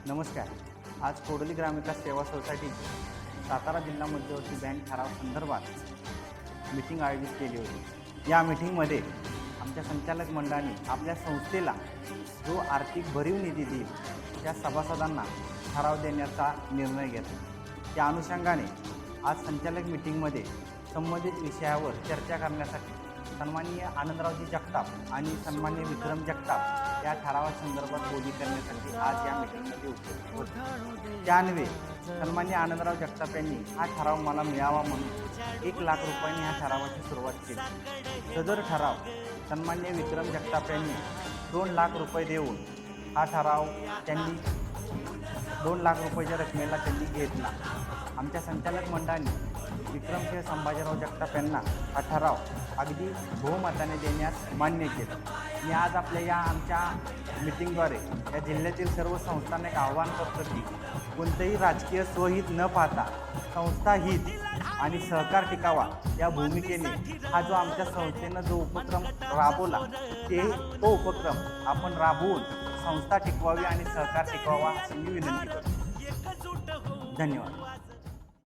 नमस्कार. आज कोडोली ग्रामविकास सेवा सोसायटी सातारा जिल्हा मध्यवर्ती बँक ठराव संदर्भात मीटिंग आयोजित केली होती. या मीटिंगमध्ये आमच्या संचालक मंडळाने आपल्या संस्थेला जो आर्थिक भरीव निधी देईल त्या सभासदांना ठराव देण्याचा निर्णय घेतला. त्या अनुषंगाने आज संचालक मीटिंगमध्ये संबंधित विषयावर चर्चा करण्यासाठी सन्माननीय आनंदरावजी जगताप आणि सन्माननीय विक्रम जगताप या ठरावासंदर्भात बोली करण्यासाठी आज या मीटिंगमध्ये उपस्थित होते. त्यान्वये सन्माननीय आनंदराव जगताप यांनी हा ठराव मला मिळावा म्हणून 1 लाख रुपयांनी ह्या ठरावाची सुरुवात केली. सदर ठराव सन्माननीय विक्रम जगताप यांनी 2 लाख रुपये देऊन हा ठराव त्यांनी 2 लाख रुपयाच्या रकमेला त्यांनी घेतला. आमच्या संचालक मंडळाने विक्रमसिंह संभाजीराव जगताप यांना हा ठराव अगदी बहुमताने देण्यास मान्य केलं. मी आज आपल्या या आमच्या मीटिंगद्वारे या जिल्ह्यातील सर्व संस्थांना एक आव्हान करतो की कोणतेही राजकीय स्वहित न पाहता संस्था हित आणि सहकार टिकावा या भूमिकेने हा जो आमच्या संस्थेनं जो उपक्रम राबवला तो उपक्रम आपण राबवून संस्था टिकवावी आणि सहकार टिकवावा अशी मी विनंती करतो. धन्यवाद.